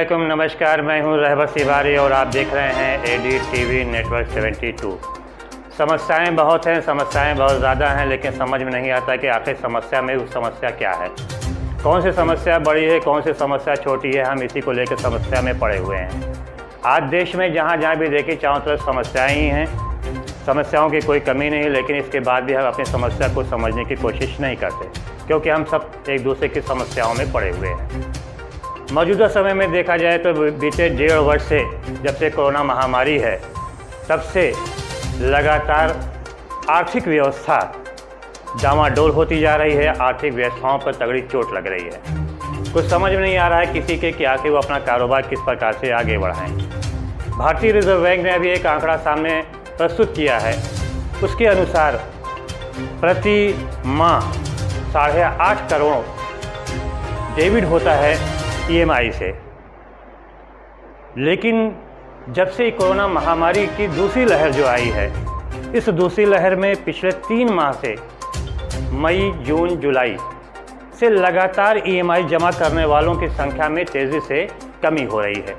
अस्सलामुअलैकुम, नमस्कार। मैं हूं रहबर सिवारी और आप देख रहे हैं एडी टीवी नेटवर्क 72। समस्याएं बहुत हैं, समस्याएं बहुत ज़्यादा हैं, लेकिन समझ में नहीं आता कि आखिर समस्या में उस समस्या क्या है, कौन सी समस्या बड़ी है, कौन सी समस्या छोटी है। हम इसी को लेकर समस्या में पड़े हुए हैं। आज देश में जहाँ जहाँ भी देखिए चारों तरफ समस्याएँ ही हैं, समस्याओं की कोई कमी नहीं, लेकिन इसके बाद भी हम अपनी समस्या को समझने की कोशिश नहीं करते, क्योंकि हम सब एक दूसरे की समस्याओं में पड़े हुए हैं। मौजूदा समय में देखा जाए तो बीते 1.5 वर्ष से, जब से कोरोना महामारी है, तब से लगातार आर्थिक व्यवस्था डामाडोल होती जा रही है। आर्थिक व्यवस्थाओं पर तगड़ी चोट लग रही है। कुछ समझ में नहीं आ रहा है किसी के कि आखिर वो अपना कारोबार किस प्रकार से आगे बढ़ाएं। भारतीय रिजर्व बैंक ने अभी एक आंकड़ा सामने प्रस्तुत किया है। उसके अनुसार प्रति माह 8.5 करोड़ डेबिट होता है EMI से। लेकिन जब से कोरोना महामारी की दूसरी लहर जो आई है, इस दूसरी लहर में पिछले 3 माह से मई, जून, जुलाई से लगातार EMI जमा करने वालों की संख्या में तेज़ी से कमी हो रही है।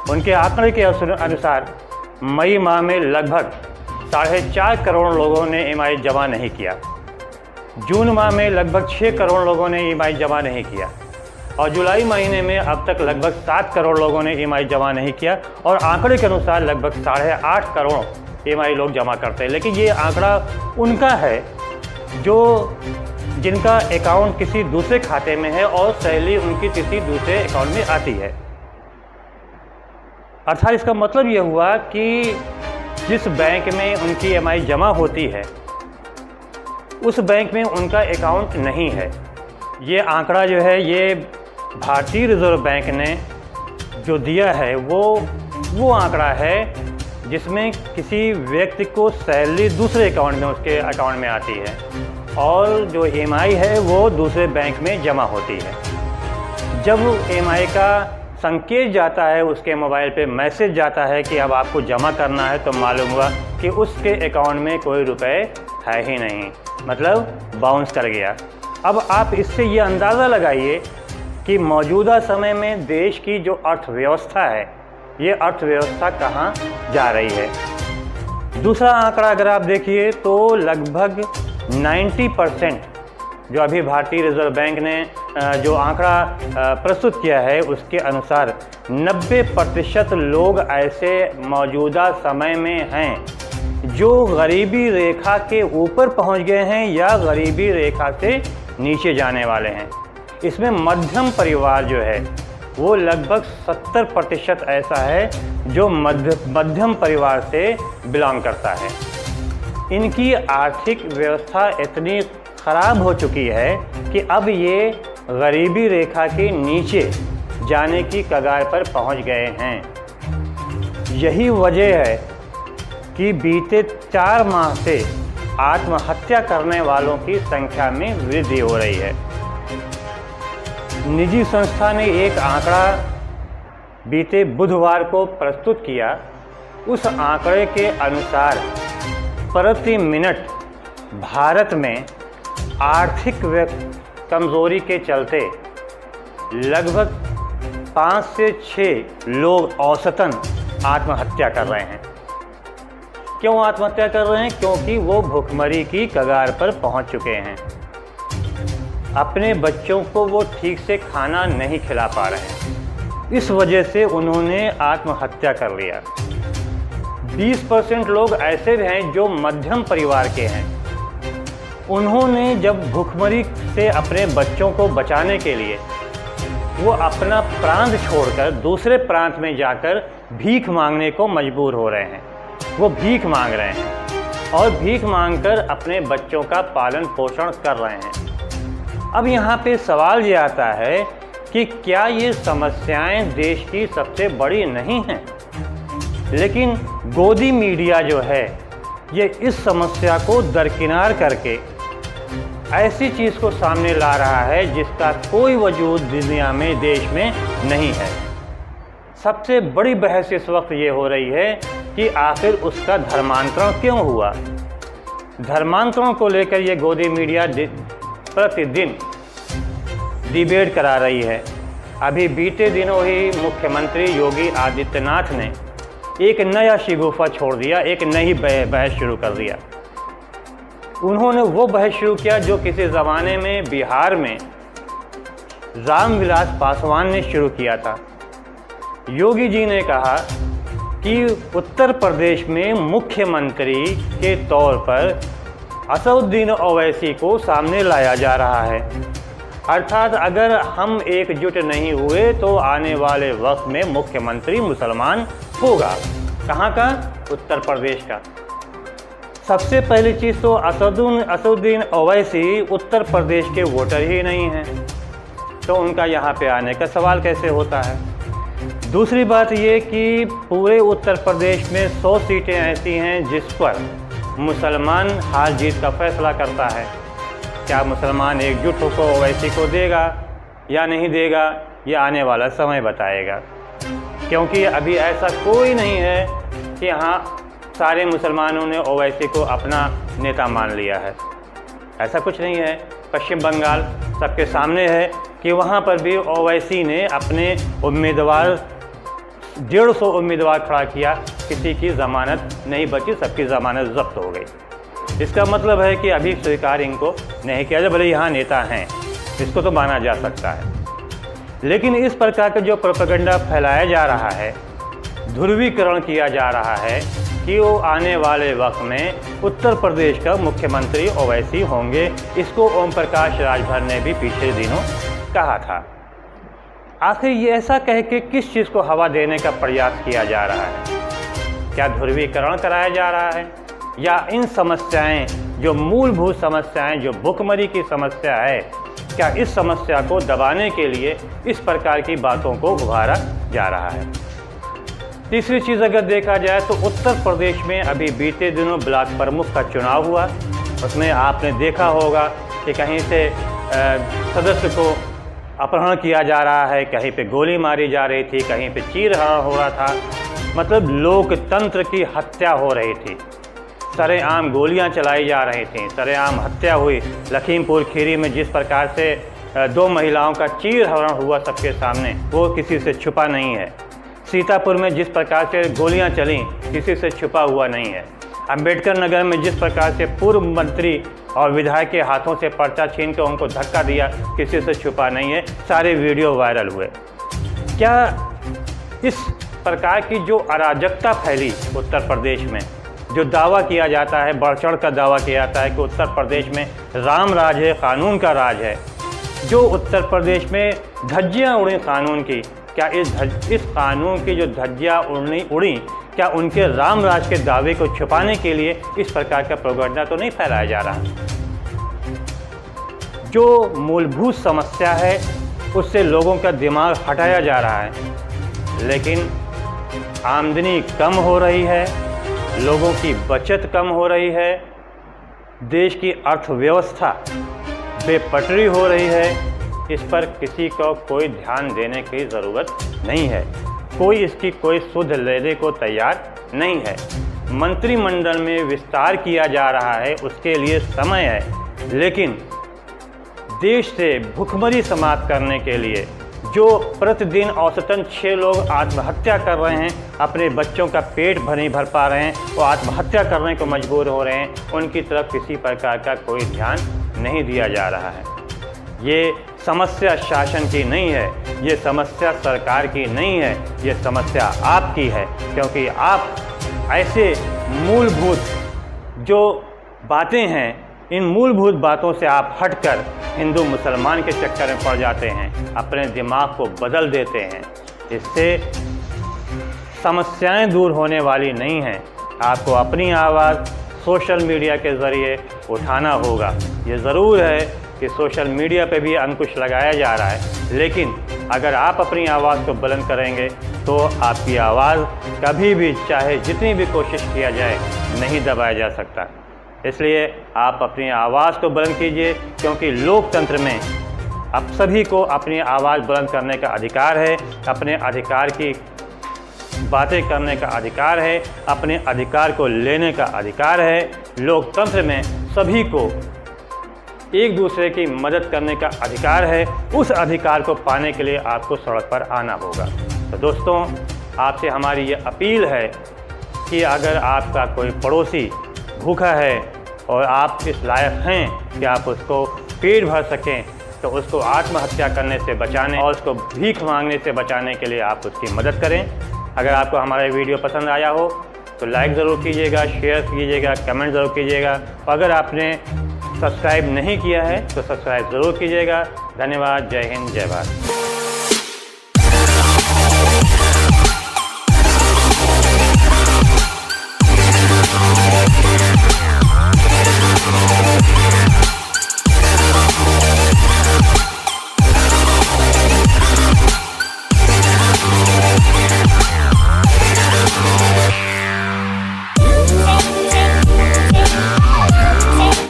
उनके आंकड़े के अनुसार मई माह में लगभग 4.5 करोड़ लोगों ने EMI जमा नहीं किया। जून माह में लगभग 6 करोड़ लोगों ने EMI जमा नहीं किया और जुलाई महीने में अब तक लगभग 7 करोड़ लोगों ने EMI जमा नहीं किया और आंकड़े के अनुसार लगभग 8.5 करोड़ EMI लोग जमा करते हैं। लेकिन ये आंकड़ा उनका है जिनका अकाउंट किसी दूसरे खाते में है और सैलरी उनकी किसी दूसरे अकाउंट में आती है। अर्थात इसका मतलब ये हुआ कि जिस बैंक में उनकी EMI जमा होती है, उस बैंक में उनका अकाउंट नहीं है। ये आंकड़ा जो है, ये भारतीय रिजर्व बैंक ने जो दिया है वो आंकड़ा है जिसमें किसी व्यक्ति को सैलरी दूसरे अकाउंट में, उसके अकाउंट में आती है और जो EMI है वो दूसरे बैंक में जमा होती है। जब EMI का संकेत जाता है, उसके मोबाइल पे मैसेज जाता है कि अब आपको जमा करना है, तो मालूम हुआ कि उसके अकाउंट में कोई रुपए है ही नहीं, मतलब बाउंस कर गया। अब आप इससे ये अंदाज़ा लगाइए कि मौजूदा समय में देश की जो अर्थव्यवस्था है, ये अर्थव्यवस्था कहाँ जा रही है। दूसरा आंकड़ा अगर आप देखिए तो लगभग 90% जो अभी भारतीय रिजर्व बैंक ने जो आंकड़ा प्रस्तुत किया है, उसके अनुसार 90% लोग ऐसे मौजूदा समय में हैं जो गरीबी रेखा के ऊपर पहुंच गए हैं या गरीबी रेखा से नीचे जाने वाले हैं। इसमें मध्यम परिवार जो है वो लगभग 70% ऐसा है जो मध्यम परिवार से बिलोंग करता है। इनकी आर्थिक व्यवस्था इतनी ख़राब हो चुकी है कि अब ये गरीबी रेखा के नीचे जाने की कगार पर पहुंच गए हैं। यही वजह है कि बीते 4 माह से आत्महत्या करने वालों की संख्या में वृद्धि हो रही है। निजी संस्था ने एक आंकड़ा बीते बुधवार को प्रस्तुत किया। उस आंकड़े के अनुसार प्रति मिनट भारत में आर्थिक कमज़ोरी के चलते लगभग 5 से 6 लोग औसतन आत्महत्या कर रहे हैं। क्यों आत्महत्या कर रहे हैं? क्योंकि वो भुखमरी की कगार पर पहुंच चुके हैं। अपने बच्चों को वो ठीक से खाना नहीं खिला पा रहे हैं, इस वजह से उन्होंने आत्महत्या कर लिया। 20% लोग ऐसे हैं जो मध्यम परिवार के हैं। उन्होंने जब भुखमरी से अपने बच्चों को बचाने के लिए वो अपना प्रांत छोड़कर दूसरे प्रांत में जाकर भीख मांगने को मजबूर हो रहे हैं। वो भीख मांग रहे हैं और भीख मांगकर अपने बच्चों का पालन पोषण कर रहे हैं। अब यहाँ पे सवाल ये आता है कि क्या ये समस्याएं देश की सबसे बड़ी नहीं हैं? लेकिन गोदी मीडिया जो है, ये इस समस्या को दरकिनार करके ऐसी चीज़ को सामने ला रहा है जिसका कोई वजूद दुनिया में, देश में नहीं है। सबसे बड़ी बहस इस वक्त ये हो रही है कि आखिर उसका धर्मांतरण क्यों हुआ। धर्मांतरण को लेकर ये गोदी मीडिया प्रतिदिन डिबेट करा रही है अभी बीते दिनों ही मुख्यमंत्री योगी आदित्यनाथ ने एक नया शिगुफा छोड़ दिया, एक नई बहस शुरू कर दिया। उन्होंने वो बहस शुरू किया जो किसी ज़माने में बिहार में रामविलास पासवान ने शुरू किया था। योगी जी ने कहा कि उत्तर प्रदेश में मुख्यमंत्री के तौर पर असदुद्दीन ओवैसी को सामने लाया जा रहा है, अर्थात अगर हम एकजुट नहीं हुए तो आने वाले वक्त में मुख्यमंत्री मुसलमान होगा। कहाँ का? उत्तर प्रदेश का। सबसे पहली चीज़ तो असदुद्दीन ओवैसी उत्तर प्रदेश के वोटर ही नहीं हैं, तो उनका यहाँ पे आने का सवाल कैसे होता है। दूसरी बात ये कि पूरे उत्तर प्रदेश में 100 सीटें ऐसी हैं जिस पर मुसलमान हार जीत का फैसला करता है। क्या मुसलमान एकजुट होकर ओवैसी को देगा या नहीं देगा, ये आने वाला समय बताएगा, क्योंकि अभी ऐसा कोई नहीं है कि यहाँ सारे मुसलमानों ने ओवैसी को अपना नेता मान लिया है। ऐसा कुछ नहीं है। पश्चिम बंगाल सबके सामने है कि वहाँ पर भी ओवैसी ने अपने उम्मीदवार 150 उम्मीदवार खड़ा किया, किसी की ज़मानत नहीं बची, सबकी ज़मानत जब्त हो गई। इसका मतलब है कि अभी स्वीकार इनको नहीं किया जाए, भले यहाँ नेता हैं, इसको तो माना जा सकता है। लेकिन इस प्रकार का जो प्रोपेगेंडा फैलाया जा रहा है, ध्रुवीकरण किया जा रहा है कि वो आने वाले वक्त में उत्तर प्रदेश का मुख्यमंत्री ओवैसी होंगे, इसको ओम प्रकाश राजभर ने भी पिछले दिनों कहा था। आखिर ये ऐसा कह के किस चीज़ को हवा देने का प्रयास किया जा रहा है? क्या ध्रुवीकरण कराया जा रहा है, या इन समस्याएं जो मूलभूत समस्याएं, जो भुखमरी की समस्या है, क्या इस समस्या को दबाने के लिए इस प्रकार की बातों को उभारा जा रहा है? तीसरी चीज़ अगर देखा जाए तो उत्तर प्रदेश में अभी बीते दिनों ब्लॉक प्रमुख का चुनाव हुआ। उसमें आपने देखा होगा कि कहीं से सदस्य को अपहरण किया जा रहा है, कहीं पे गोली मारी जा रही थी, कहीं पे चीरहरण हो रहा था। मतलब लोकतंत्र की हत्या हो रही थी, सरेआम गोलियां चलाई जा रही थीं, सरेआम हत्या हुई। लखीमपुर खीरी में जिस प्रकार से 2 महिलाओं का चीरहरण हुआ सबके सामने, वो किसी से छुपा नहीं है। सीतापुर में जिस प्रकार से गोलियां चलीं, किसी से छुपा हुआ नहीं है। अंबेडकर नगर में जिस प्रकार से पूर्व मंत्री और विधायक के हाथों से पर्चा छीन कर उनको धक्का दिया, किसी से छुपा नहीं है, सारे वीडियो वायरल हुए। क्या इस प्रकार की जो अराजकता फैली उत्तर प्रदेश में, जो दावा किया जाता है, बढ़ चढ़ कर दावा किया जाता है कि उत्तर प्रदेश में राम राज है, कानून का राज है, जो उत्तर प्रदेश में धज्जियाँ उड़ी कानून की, क्या इस कानून की जो धज्जियाँ उड़ी, क्या उनके राम राज के दावे को छुपाने के लिए इस प्रकार का प्रोपेगेंडा तो नहीं फैलाया जा रहा? जो मूलभूत समस्या है उससे लोगों का दिमाग हटाया जा रहा है, लेकिन आमदनी कम हो रही है, लोगों की बचत कम हो रही है, देश की अर्थव्यवस्था बेपटरी हो रही है। इस पर किसी को कोई ध्यान देने की ज़रूरत नहीं है, कोई इसकी कोई सुध लेने को तैयार नहीं है। मंत्रिमंडल में विस्तार किया जा रहा है, उसके लिए समय है, लेकिन देश से भुखमरी समाप्त करने के लिए जो प्रतिदिन औसतन 6 लोग आत्महत्या कर रहे हैं, अपने बच्चों का पेट नहीं भर पा रहे हैं, वो आत्महत्या करने को मजबूर हो रहे हैं, उनकी तरफ किसी प्रकार का कोई ध्यान नहीं दिया जा रहा है। ये समस्या शासन की नहीं है, ये समस्या सरकार की नहीं है, ये समस्या आपकी है, क्योंकि आप ऐसे मूलभूत जो बातें हैं, इन मूलभूत बातों से आप हटकर हिंदू मुसलमान के चक्कर में पड़ जाते हैं, अपने दिमाग को बदल देते हैं। इससे समस्याएं दूर होने वाली नहीं हैं। आपको अपनी आवाज़ सोशल मीडिया के ज़रिए उठाना होगा। ये ज़रूर है कि सोशल मीडिया पे भी अंकुश लगाया जा रहा है, लेकिन अगर आप अपनी आवाज़ को बुलंद करेंगे तो आपकी आवाज़ कभी भी, चाहे जितनी भी कोशिश किया जाए, नहीं दबाया जा सकता। इसलिए आप अपनी आवाज़ को बुलंद कीजिए, क्योंकि लोकतंत्र में आप सभी को अपनी आवाज़ बुलंद करने का अधिकार है, अपने अधिकार की बातें करने का अधिकार है, अपने अधिकार को लेने का अधिकार है। लोकतंत्र में सभी को एक दूसरे की मदद करने का अधिकार है, उस अधिकार को पाने के लिए आपको सड़क पर आना होगा। तो दोस्तों, आपसे हमारी ये अपील है कि अगर आपका कोई पड़ोसी भूखा है और आप इस लायक हैं कि आप उसको पेट भर सकें, तो उसको आत्महत्या करने से बचाने और उसको भीख मांगने से बचाने के लिए आप उसकी मदद करें। अगर आपको हमारा वीडियो पसंद आया हो तो लाइक ज़रूर कीजिएगा, शेयर कीजिएगा, कमेंट ज़रूर कीजिएगा। अगर आपने सब्सक्राइब नहीं किया है तो सब्सक्राइब ज़रूर कीजिएगा। धन्यवाद। जय हिंद, जय भारत।